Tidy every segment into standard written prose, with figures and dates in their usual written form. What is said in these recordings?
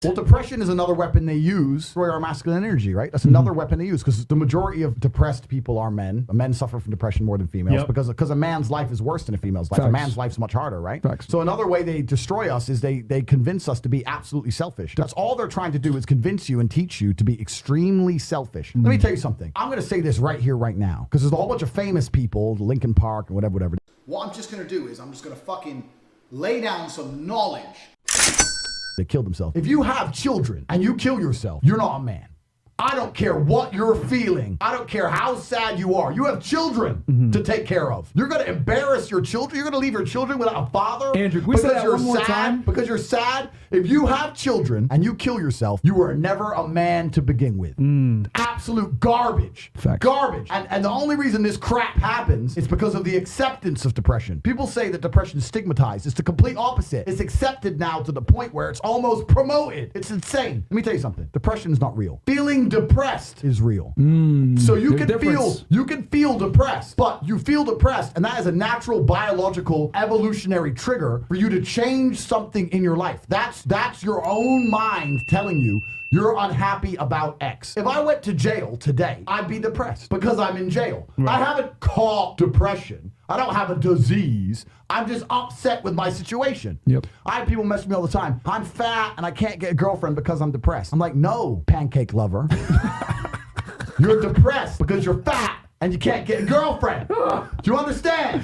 Well, depression is another weapon they use to destroy our masculine energy, right? That's another weapon they use because the majority of depressed people are men. Men suffer from depression more than females because a man's life is worse than a female's life. A man's life's much harder, right? So another way they destroy us is they convince us to be absolutely selfish. That's all they're trying to do is convince you and teach you to be extremely selfish. Let me tell you something. I'm going to say this right here, right now, because there's a whole bunch of famous people, Linkin Park and whatever. What I'm just going to do is I'm just going to fucking lay down some knowledge. They killed themselves. If you have children and you kill yourself, you're not a man. I don't care what you're feeling. I don't care how sad you are. You have children to take care of. You're going to embarrass your children. You're going to leave your children without a father. Andrew, can we say that one more time? Because you're sad. If you have children and you kill yourself, you were never a man to begin with. Absolute garbage. Facts. Garbage. And the only reason this crap happens is because of the acceptance of depression. People say that depression is stigmatized. It's the complete opposite. It's accepted now to the point where it's almost promoted. It's insane. Let me tell you something. Depression is not real. Feeling depressed is real. So you can feel depressed, but you feel depressed, and that is a natural biological evolutionary trigger for you to change something in your life. That's your own mind telling you you're unhappy about X. If I went to jail today, I'd be depressed because I'm in jail. I haven't caught depression. I don't have a disease. I'm just upset with my situation. I have people mess with me all the time. I'm fat and I can't get a girlfriend because I'm depressed. I'm like, no, pancake lover. You're depressed because you're fat and you can't get a girlfriend. Do you understand?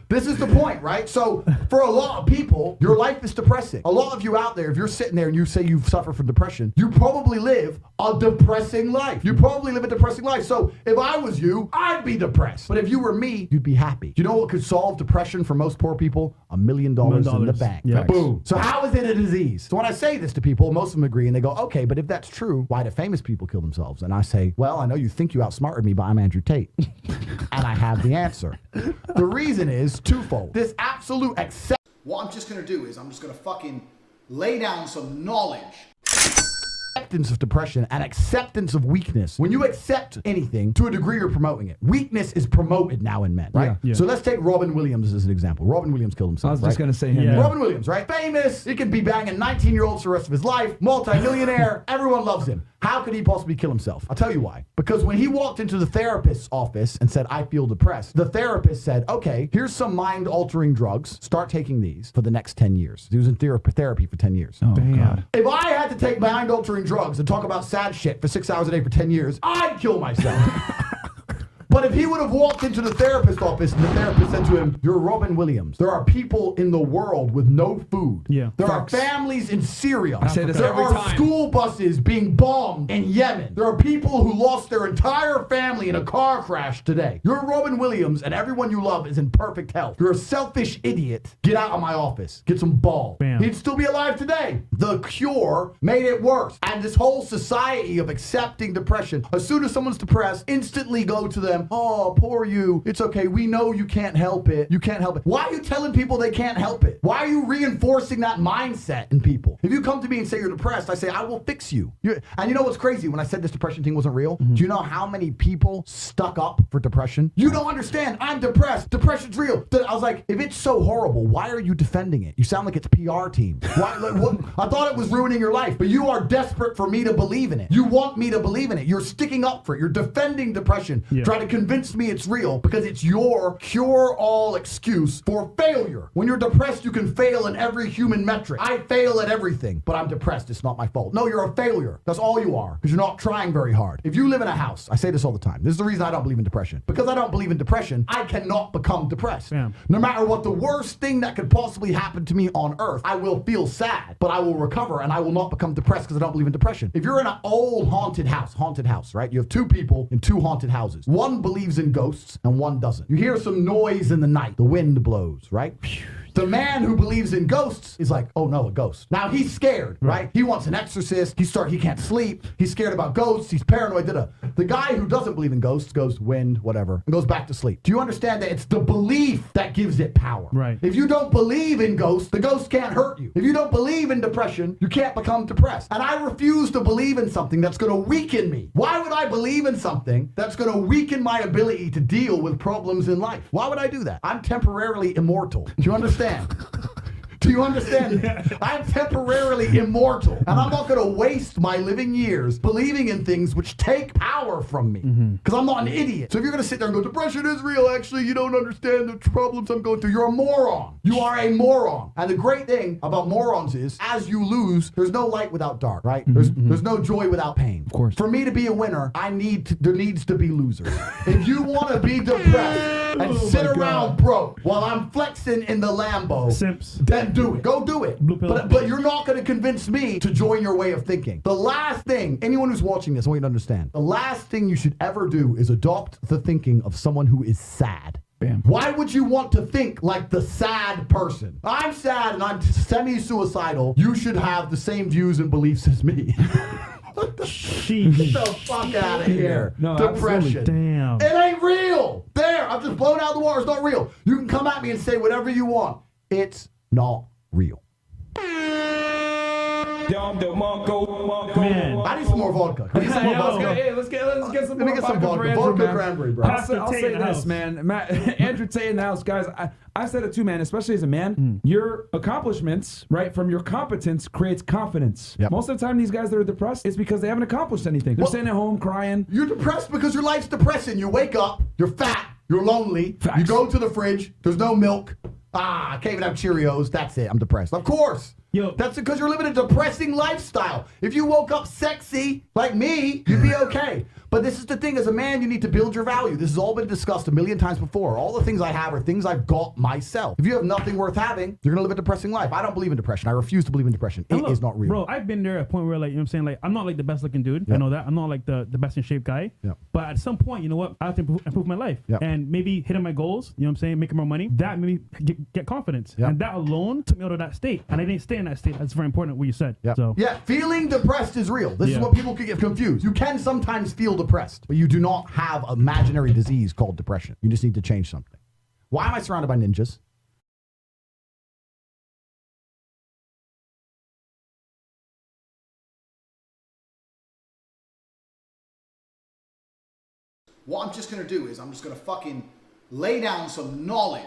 This is the point, right? So for a lot of people, your life is depressing. A lot of you out there, if you're sitting there and you say you've suffered from depression, you probably live a depressing life. You probably live a depressing life. So if I was you, I'd be depressed. But if you were me, you'd be happy. You know what could solve depression for most poor people? $1 million in the bank. Boom. So how is it a disease? So when I say this to people, most of them agree and they go, okay, but if that's true, why do famous people kill themselves? And I say, well, I know you think you outsmarted me, but I'm Andrew Tate. And I have the answer. The reason is twofold. This absolute accept. What I'm just going to do is I'm just going to fucking lay down some knowledge. Acceptance of depression and acceptance of weakness. When you accept anything, to a degree, you're promoting it. Weakness is promoted now in men, right? So let's take Robin Williams as an example. Robin Williams killed himself. I was just going to say him. Robin Williams, right? Famous. He could be banging 19-year-olds for the rest of his life. Multi-millionaire. Everyone loves him. How could he possibly kill himself? I'll tell you why. Because when he walked into the therapist's office and said, I feel depressed, the therapist said, okay, here's some mind-altering drugs. Start taking these for the next 10 years. He was in therapy for 10 years. Oh, God. If I had to take mind-altering drugs and talk about sad shit for 6 hours a day for 10 years, I'd kill myself. But if he would have walked into the therapist's office and the therapist said to him, you're Robin Williams. There are people in the world with no food. There are families in Syria. I say this there every are time. school buses being bombed in Yemen. There are people who lost their entire family in a car crash today. You're Robin Williams and everyone you love is in perfect health. You're a selfish idiot. Get out of my office. Get some balls. He'd still be alive today. The cure made it worse. And this whole society of accepting depression, as soon as someone's depressed, instantly go to them, oh, poor you. It's okay. We know you can't help it. You can't help it. Why are you telling people they can't help it? Why are you reinforcing that mindset in people? If you come to me and say you're depressed, I say, I will fix you. And you know what's crazy? When I said this depression thing wasn't real, do you know how many people stuck up for depression? You don't understand. I'm depressed. Depression's real. I was like, if it's so horrible, why are you defending it? You sound like it's PR team. Why? Like, what? I thought it was ruining your life, but you are desperate for me to believe in it. You want me to believe in it. You're sticking up for it. You're defending depression. Trying to convince me it's real because it's your cure-all excuse for failure. When you're depressed, you can fail in every human metric. I fail at everything, but I'm depressed. It's not my fault. No, you're a failure. That's all you are because you're not trying very hard. If you live in a house, I say this all the time. This is the reason I don't believe in depression. Because I don't believe in depression, I cannot become depressed. No matter what the worst thing that could possibly happen to me on earth, I will feel sad, but I will recover and I will not become depressed because I don't believe in depression. If you're in an old haunted house, right? You have two people in two haunted houses. One believes in ghosts and one doesn't. You hear some noise in the night. The wind blows, right? The man who believes in ghosts is like, oh no, a ghost. Now he's scared, right? He wants an exorcist. He can't sleep. He's scared about ghosts. He's paranoid. The guy who doesn't believe in ghosts goes wind, whatever, and goes back to sleep. Do you understand that it's the belief that gives it power? Right. If you don't believe in ghosts, the ghost can't hurt you. If you don't believe in depression, you can't become depressed. And I refuse to believe in something that's going to weaken me. Why would I believe in something that's going to weaken my ability to deal with problems in life? Why would I do that? I'm temporarily immortal. Do you understand? Do you understand? I'm temporarily immortal, and I'm not going to waste my living years believing in things which take power from me, because I'm not an idiot. So if you're going to sit there and go, depression is real, actually, you don't understand the problems I'm going through, you're a moron. You are a moron. And the great thing about morons is, as you lose, there's no light without dark, right? There's no joy without pain. Of course. For me to be a winner, there needs to be losers. If you want to be depressed and sit around broke while I'm flexing in the Lambo, Simps. then do it. Go do it. Blue pill. But you're not going to convince me to join your way of thinking. The last thing, anyone who's watching this, I want you to understand, the last thing you should ever do is adopt the thinking of someone who is sad. Bam. Why would you want to think like the sad person? I'm sad and I'm semi-suicidal. You should have the same views and beliefs as me. Get the fuck out of here. No, Depression. Damn. It ain't real. There, I've just blown out the water. It's not real. You can come at me and say whatever you want. It's not real. Man. I need some more vodka. Can we get some more Yo. vodka? Hey, let's get some Let me more get some vodka for vodka. Andrew, Vodka man. cranberry, bro. I'll Tate say in the this, house. man. Andrew Tate in the house, guys. I've said it too, man, especially as a man. Your accomplishments, right, from your competence creates confidence. Yep. Most of the time, these guys that are depressed, it's because they haven't accomplished anything. They're sitting at home crying. You're depressed because your life's depressing. You wake up, you're fat, you're lonely. Facts. You go to the fridge, there's no milk. I can't even have Cheerios. That's it. I'm depressed. Of course. Yo. That's because you're living a depressing lifestyle. If you woke up sexy like me, you'd be okay. But this is the thing. As a man, you need to build your value. This has all been discussed a million times before. All the things I have are things I've got myself. If you have nothing worth having, you're going to live a depressing life. I don't believe in depression. I refuse to believe in depression. It And is look, not real. Bro, I've been there at a point where, like, you know what I'm saying? Like, I'm not like the best looking dude. I know that. I'm not like the best in shape guy. Yeah. But at some point, you know what? I have to improve my life. Yeah. And maybe hitting my goals, you know what I'm saying? Making more money. That made me get confidence. Yeah. And that alone took me out of that state. And I didn't stay in that state. That's very important what you said. Yeah. So. Yeah, feeling depressed is real. This is Yeah. what people could get confused. You can sometimes feel depressed, but you do not have an imaginary disease called depression. You just need to change something. Why am I surrounded by ninjas? What I'm just going to do is I'm just going to fucking lay down some knowledge